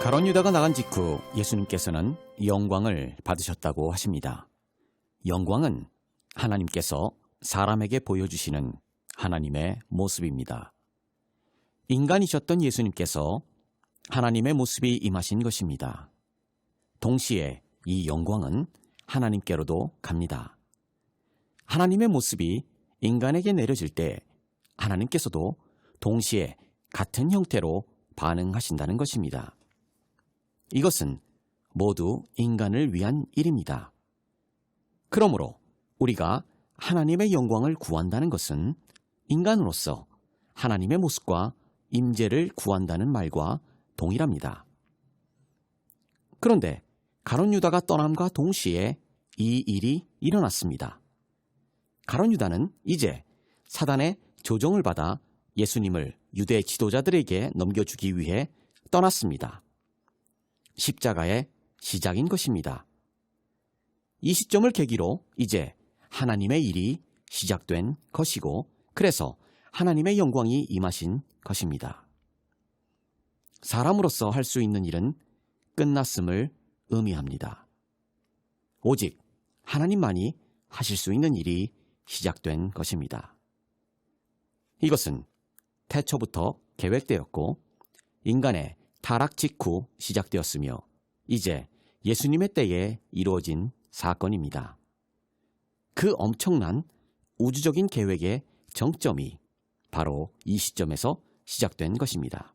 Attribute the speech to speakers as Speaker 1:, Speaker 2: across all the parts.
Speaker 1: 가룟 유다가 나간 직후 예수님께서는 영광을 받으셨다고 하십니다. 영광은 하나님께서 사람에게 보여주시는 하나님의 모습입니다. 인간이셨던 예수님께서 하나님의 모습이 임하신 것입니다. 동시에 이 영광은 하나님께로도 갑니다. 하나님의 모습이 인간에게 내려질 때 하나님께서도 동시에 같은 형태로 반응하신다는 것입니다. 이것은 모두 인간을 위한 일입니다. 그러므로 우리가 하나님의 영광을 구한다는 것은 인간으로서 하나님의 모습과 임재를 구한다는 말과 동일합니다. 그런데 가룟 유다가 떠남과 동시에 이 일이 일어났습니다. 가룟 유다는 이제 사단의 조종을 받아 예수님을 유대 지도자들에게 넘겨주기 위해 떠났습니다. 십자가의 시작인 것입니다. 이 시점을 계기로 이제 하나님의 일이 시작된 것이고, 그래서 하나님의 영광이 임하신 것입니다. 사람으로서 할 수 있는 일은 끝났음을 의미합니다. 오직 하나님만이 하실 수 있는 일이 시작된 것입니다. 이것은 태초부터 계획되었고 인간의 타락 직후 시작되었으며 이제 예수님의 때에 이루어진 사건입니다. 그 엄청난 우주적인 계획의 정점이 바로 이 시점에서 시작된 것입니다.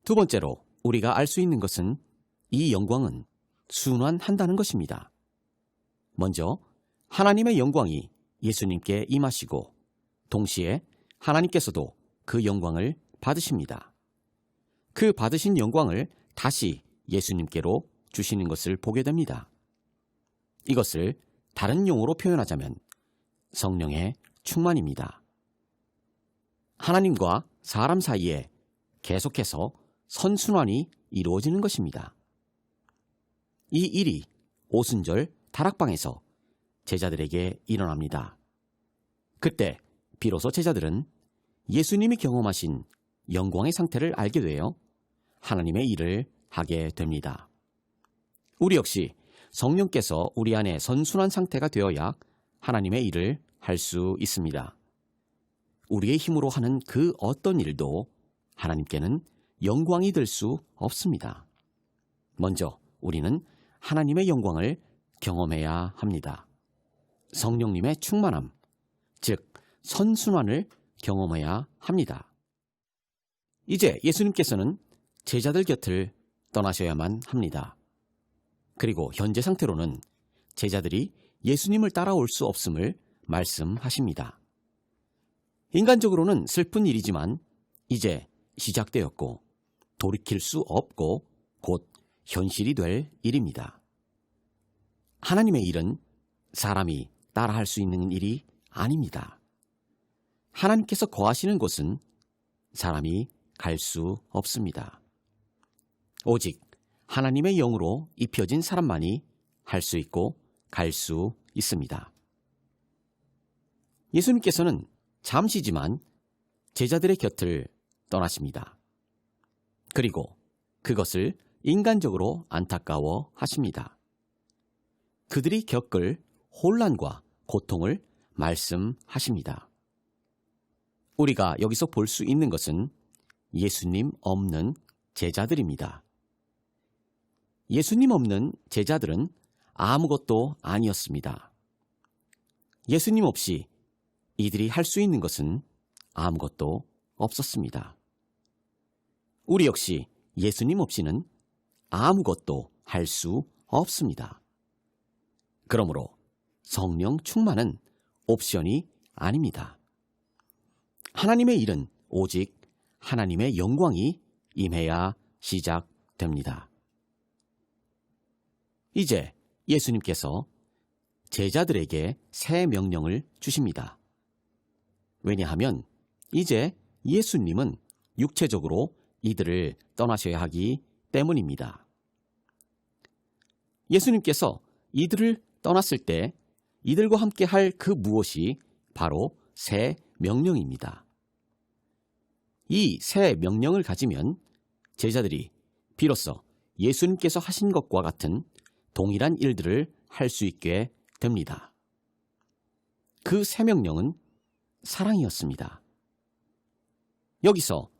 Speaker 1: 두 번째로 우리가 알 수 있는 것은 이 영광은 순환한다는 것입니다. 먼저 하나님의 영광이 예수님께 임하시고 동시에 하나님께서도 그 영광을 받으십니다. 그 받으신 영광을 다시 예수님께로 주시는 것을 보게 됩니다. 이것을 다른 용어로 표현하자면 성령의 충만입니다. 하나님과 사람 사이에 계속해서 선순환이 이루어지는 것입니다. 이 일이 오순절 다락방에서 제자들에게 일어납니다. 그때 비로소 제자들은 예수님이 경험하신 영광의 상태를 알게 되어 하나님의 일을 하게 됩니다. 우리 역시 성령께서 우리 안에 선순환 상태가 되어야 하나님의 일을 할 수 있습니다. 우리의 힘으로 하는 그 어떤 일도 하나님께는 영광이 될 수 없습니다. 먼저 우리는 하나님의 영광을 경험해야 합니다. 성령님의 충만함, 즉 선순환을 경험해야 합니다. 이제 예수님께서는 제자들 곁을 떠나셔야만 합니다. 그리고 현재 상태로는 제자들이 예수님을 따라올 수 없음을 말씀하십니다. 인간적으로는 슬픈 일이지만 이제 시작되었고 돌이킬 수 없고 곧 현실이 될 일입니다. 하나님의 일은 사람이 따라할 수 있는 일이 아닙니다. 하나님께서 거하시는 곳은 사람이 갈 수 없습니다. 오직 하나님의 영으로 입혀진 사람만이 할 수 있고 갈 수 있습니다. 예수님께서는 잠시지만 제자들의 곁을 떠나십니다. 그리고 그것을 인간적으로 안타까워 하십니다. 그들이 겪을 혼란과 고통을 말씀하십니다. 우리가 여기서 볼 수 있는 것은 예수님 없는 제자들입니다. 예수님 없는 제자들은 아무것도 아니었습니다. 예수님 없이 이들이 할 수 있는 것은 아무것도 없었습니다. 우리 역시 예수님 없이는 아무것도 할 수 없습니다. 그러므로 성령 충만은 옵션이 아닙니다. 하나님의 일은 오직 하나님의 영광이 임해야 시작됩니다. 이제 예수님께서 제자들에게 새 명령을 주십니다. 왜냐하면 이제 예수님은 육체적으로 이들을 떠나셔야 하기 때문입니다. 예수님께서 이들을 떠났을 때 이들과 함께 할 그 무엇이 바로 새 명령입니다. 이 새 명령을 가지면 제자들이 비로소 예수님께서 하신 것과 같은 동일한 일들을 할 수 있게 됩니다. 그 새 명령은 사랑이었습니다. 여기서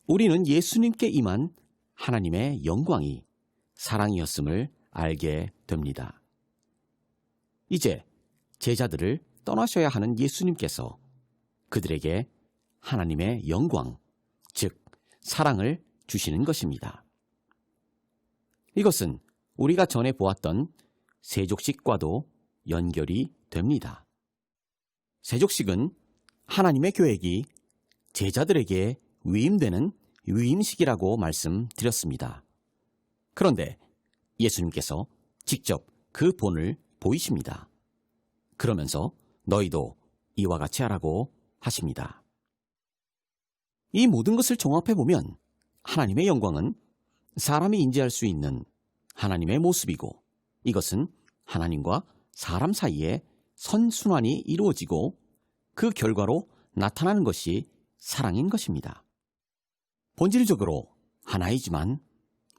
Speaker 1: 우리는 예수님께 임한 하나님의 영광이 사랑이었음을 알게 됩니다. 이제 제자들을 떠나셔야 하는 예수님께서 그들에게 하나님의 영광, 즉 사랑을 주시는 것입니다. 이것은 우리가 전에 보았던 세족식과도 연결이 됩니다. 세족식은 하나님의 계획이 제자들에게 위임되는 위임식이라고 말씀드렸습니다. 그런데 예수님께서 직접 그 본을 보이십니다. 그러면서 너희도 이와 같이 하라고 하십니다. 이 모든 것을 종합해보면 하나님의 영광은 사람이 인지할 수 있는 하나님의 모습이고, 이것은 하나님과 사람 사이에 선순환이 이루어지고 그 결과로 나타나는 것이 사랑인 것입니다. 본질적으로 하나이지만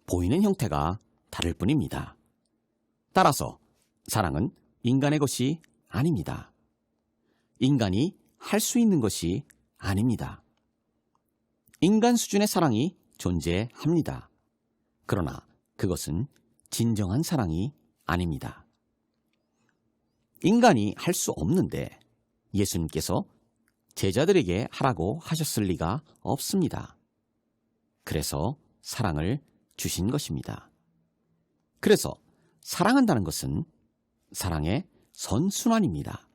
Speaker 1: 보이는 형태가 다를 뿐입니다. 따라서 사랑은 인간의 것이 아닙니다. 인간이 할 수 있는 것이 아닙니다. 인간 수준의 사랑이 존재합니다. 그러나 그것은 진정한 사랑이 아닙니다. 인간이 할 수 없는데 예수님께서 제자들에게 하라고 하셨을 리가 없습니다. 그래서 사랑을 주신 것입니다. 그래서 사랑한다는 것은 사랑의 선순환입니다.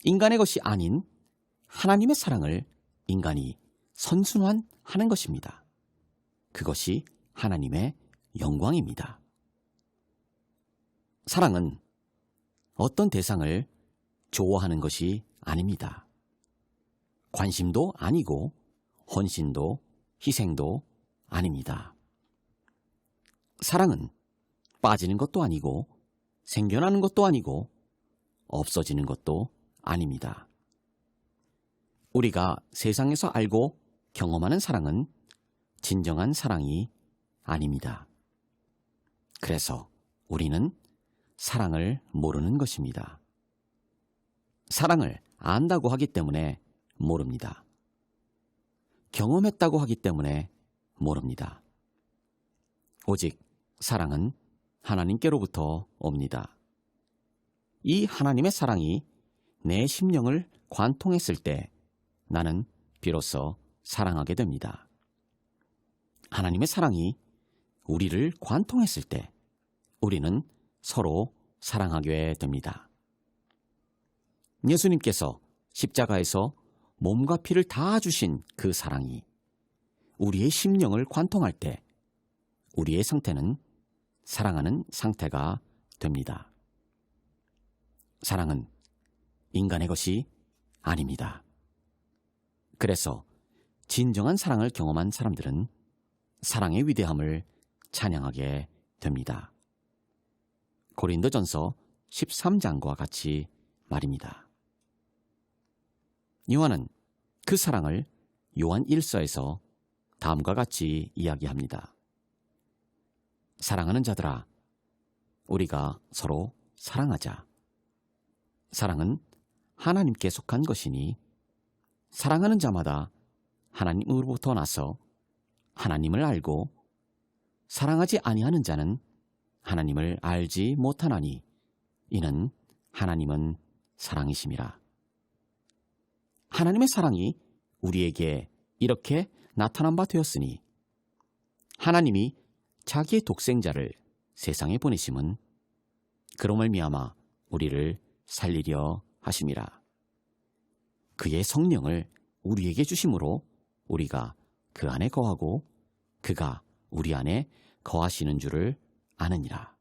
Speaker 1: 인간의 것이 아닌 하나님의 사랑을 인간이 선순환하는 것입니다. 그것이 하나님의 영광입니다. 사랑은 어떤 대상을 좋아하는 것이 아닙니다. 관심도 아니고 헌신도 희생도 아닙니다. 사랑은 빠지는 것도 아니고 생겨나는 것도 아니고 없어지는 것도 아닙니다. 우리가 세상에서 알고 경험하는 사랑은 진정한 사랑이 아닙니다. 그래서 우리는 사랑을 모르는 것입니다. 사랑을 안다고 하기 때문에 모릅니다. 경험했다고 하기 때문에 모릅니다. 오직 사랑은 하나님께로부터 옵니다. 이 하나님의 사랑이 내 심령을 관통했을 때 나는 비로소 사랑하게 됩니다. 하나님의 사랑이 우리를 관통했을 때 우리는 서로 사랑하게 됩니다. 예수님께서 십자가에서 몸과 피를 다 주신 그 사랑이 우리의 심령을 관통할 때 우리의 상태는 사랑하는 상태가 됩니다. 사랑은 인간의 것이 아닙니다. 그래서 진정한 사랑을 경험한 사람들은 사랑의 위대함을 찬양하게 됩니다. 고린도전서 13장과 같이 말입니다. 요한은 그 사랑을 요한 1서에서 다음과 같이 이야기합니다. 사랑하는 자들아, 우리가 서로 사랑하자. 사랑은 하나님께 속한 것이니 사랑하는 자마다 하나님으로부터 나서 하나님을 알고 사랑하지 아니하는 자는 하나님을 알지 못하나니 이는 하나님은 사랑이심이라. 하나님의 사랑이 우리에게 이렇게 나타난 바 되었으니 하나님이 자기의 독생자를 세상에 보내심은 그로 말미암아 우리를 살리려 하심이라. 그의 성령을 우리에게 주심으로 우리가 그 안에 거하고 그가 우리 안에 거하시는 줄을 아느니라.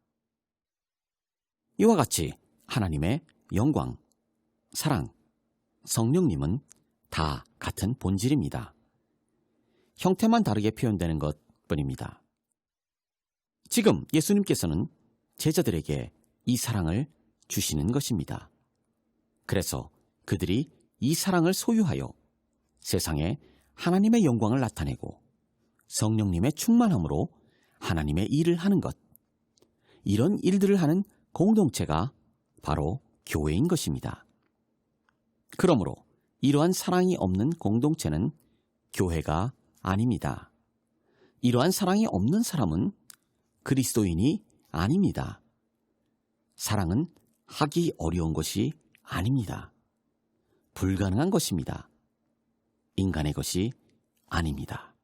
Speaker 1: 이와 같이 하나님의 영광, 사랑, 성령님은 다 같은 본질입니다. 형태만 다르게 표현되는 것 뿐입니다. 지금 예수님께서는 제자들에게 이 사랑을 주시는 것입니다. 그래서 그들이 이 사랑을 소유하여 세상에 하나님의 영광을 나타내고 성령님의 충만함으로 하나님의 일을 하는 것, 이런 일들을 하는 공동체가 바로 교회인 것입니다. 그러므로 이러한 사랑이 없는 공동체는 교회가 아닙니다. 이러한 사랑이 없는 사람은 그리스도인이 아닙니다. 사랑은 하기 어려운 것이 아닙니다. 불가능한 것입니다. 인간의 것이 아닙니다.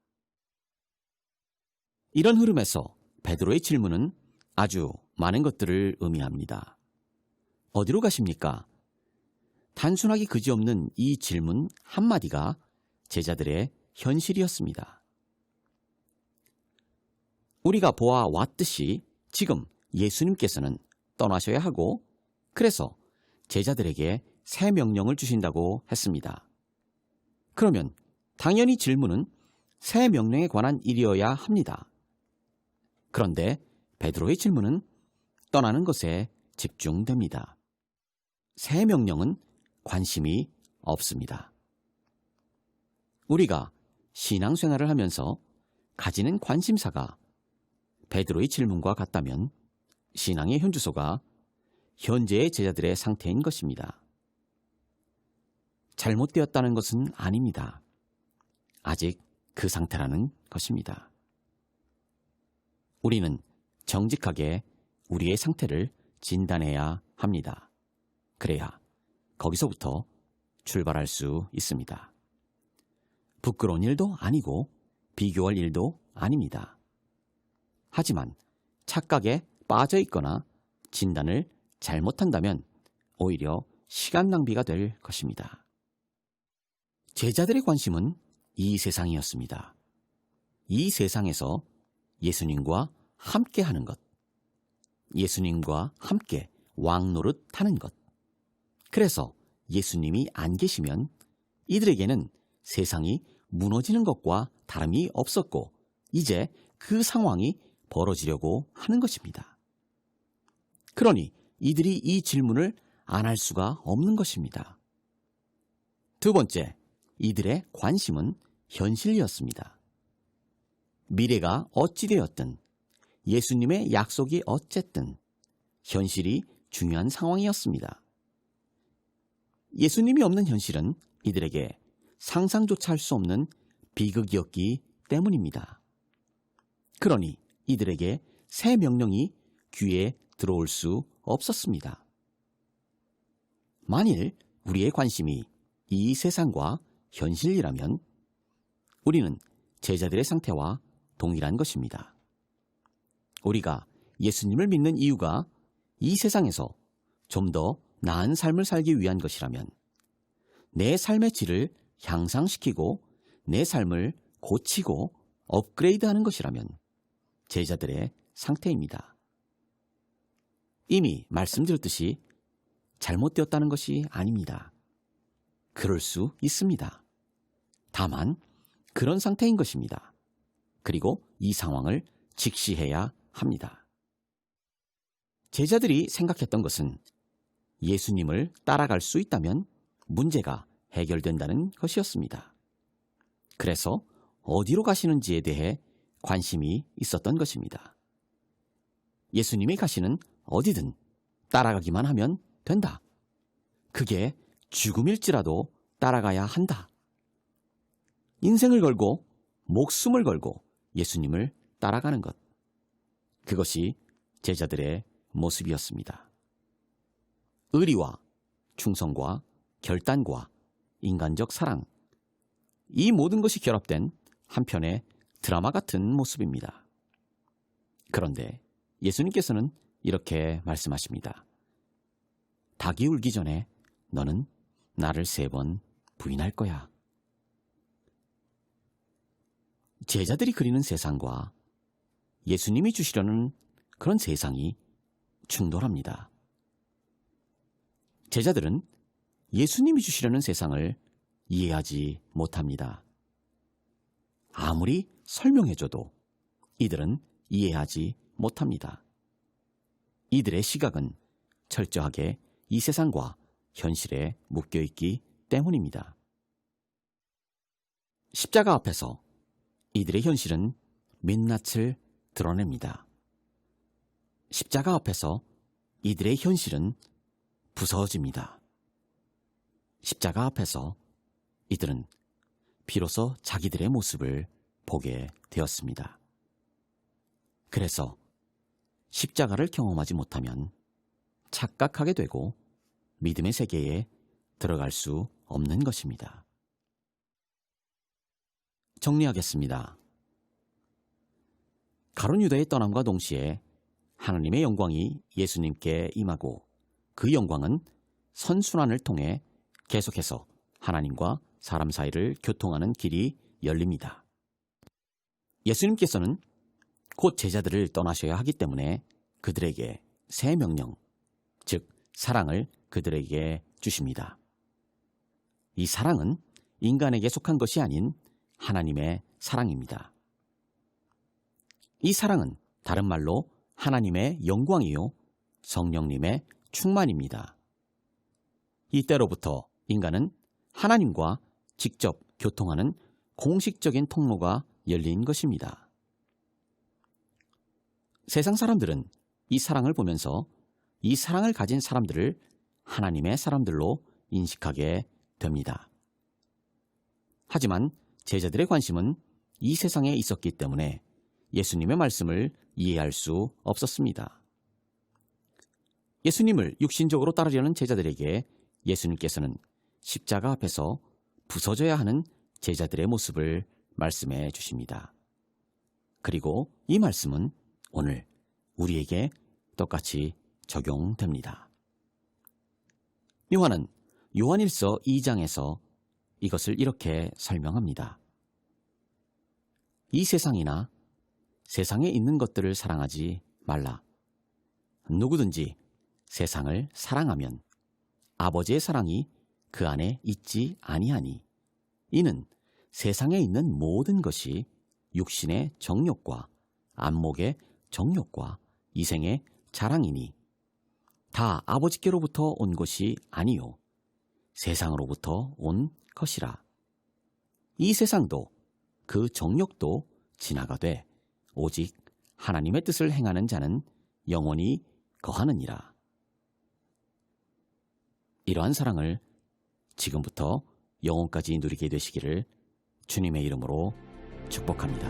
Speaker 1: 이런 흐름에서 베드로의 질문은 아주 많은 것들을 의미합니다. 어디로 가십니까? 단순하기 그지없는 이 질문 한마디가 제자들의 현실이었습니다. 우리가 보아왔듯이 지금 예수님께서는 떠나셔야 하고, 그래서 제자들에게 새 명령을 주신다고 했습니다. 그러면 당연히 질문은 새 명령에 관한 일이어야 합니다. 그런데 베드로의 질문은 떠나는 것에 집중됩니다. 새 명령은 관심이 없습니다. 우리가 신앙생활을 하면서 가지는 관심사가 베드로의 질문과 같다면 신앙의 현주소가 현재의 제자들의 상태인 것입니다. 잘못되었다는 것은 아닙니다. 아직 그 상태라는 것입니다. 우리는 정직하게 우리의 상태를 진단해야 합니다. 그래야 거기서부터 출발할 수 있습니다. 부끄러운 일도 아니고 비교할 일도 아닙니다. 하지만 착각에 빠져 있거나 진단을 잘못한다면 오히려 시간 낭비가 될 것입니다. 제자들의 관심은 이 세상이었습니다. 이 세상에서 예수님과 함께 하는 것, 예수님과 함께 왕노릇 하는 것. 그래서 예수님이 안 계시면 이들에게는 세상이 무너지는 것과 다름이 없었고, 이제 그 상황이 벌어지려고 하는 것입니다. 그러니 이들이 이 질문을 안 할 수가 없는 것입니다. 두 번째, 이들의 관심은 현실이었습니다. 미래가 어찌 되었든, 예수님의 약속이 어쨌든 현실이 중요한 상황이었습니다. 예수님이 없는 현실은 이들에게 상상조차 할 수 없는 비극이었기 때문입니다. 그러니 이들에게 새 명령이 귀에 들어올 수 없었습니다. 만일 우리의 관심이 이 세상과 현실이라면 우리는 제자들의 상태와 동일한 것입니다. 우리가 예수님을 믿는 이유가 이 세상에서 좀 더 나은 삶을 살기 위한 것이라면, 내 삶의 질을 향상시키고 내 삶을 고치고 업그레이드하는 것이라면 제자들의 상태입니다. 이미 말씀드렸듯이 잘못되었다는 것이 아닙니다. 그럴 수 있습니다. 다만 그런 상태인 것입니다. 그리고 이 상황을 직시해야 합니다. 제자들이 생각했던 것은 예수님을 따라갈 수 있다면 문제가 해결된다는 것이었습니다. 그래서 어디로 가시는지에 대해 관심이 있었던 것입니다. 예수님이 가시는 어디든 따라가기만 하면 된다. 그게 죽음일지라도 따라가야 한다. 인생을 걸고 목숨을 걸고 예수님을 따라가는 것. 그것이 제자들의 모습이었습니다. 의리와 충성과 결단과 인간적 사랑, 이 모든 것이 결합된 한편의 드라마 같은 모습입니다. 그런데 예수님께서는 이렇게 말씀하십니다. 닭이 울기 전에 너는 나를 3번 부인할 거야. 제자들이 그리는 세상과 예수님이 주시려는 그런 세상이 충돌합니다. 제자들은 예수님이 주시려는 세상을 이해하지 못합니다. 아무리 설명해줘도 이들은 이해하지 못합니다. 이들의 시각은 철저하게 이 세상과 현실에 묶여있기 때문입니다. 십자가 앞에서 이들의 현실은 민낯을 드러냅니다. 십자가 앞에서 이들의 현실은 부서집니다. 십자가 앞에서 이들은 비로소 자기들의 모습을 보게 되었습니다. 그래서 십자가를 경험하지 못하면 착각하게 되고 믿음의 세계에 들어갈 수 없는 것입니다. 정리하겠습니다. 가룟 유다의 떠남과 동시에 하나님의 영광이 예수님께 임하고 그 영광은 선순환을 통해 계속해서 하나님과 사람 사이를 교통하는 길이 열립니다. 예수님께서는 곧 제자들을 떠나셔야 하기 때문에 그들에게 새 명령, 즉 사랑을 그들에게 주십니다. 이 사랑은 인간에게 속한 것이 아닌 하나님의 사랑입니다. 이 사랑은 다른 말로 하나님의 영광이요 성령님의 충만입니다. 이때로부터 인간은 하나님과 직접 교통하는 공식적인 통로가 열린 것입니다. 세상 사람들은 이 사랑을 보면서 이 사랑을 가진 사람들을 하나님의 사람들로 인식하게 됩니다. 하지만 제자들의 관심은 이 세상에 있었기 때문에 예수님의 말씀을 이해할 수 없었습니다. 예수님을 육신적으로 따르려는 제자들에게 예수님께서는 십자가 앞에서 부서져야 하는 제자들의 모습을 말씀해 주십니다. 그리고 이 말씀은 오늘 우리에게 똑같이 적용됩니다. 요한은 요한일서 2장에서 이것을 이렇게 설명합니다. 이 세상이나 세상에 있는 것들을 사랑하지 말라. 누구든지 세상을 사랑하면 아버지의 사랑이 그 안에 있지 아니하니 이는 세상에 있는 모든 것이 육신의 정욕과 안목의 정욕과 이생의 자랑이니 다 아버지께로부터 온 것이 아니요 세상으로부터 온 것이라. 이 세상도 그 정욕도 지나가되 오직 하나님의 뜻을 행하는 자는 영원히 거하느니라. 이러한 사랑을 지금부터 영원까지 누리게 되시기를 주님의 이름으로 축복합니다.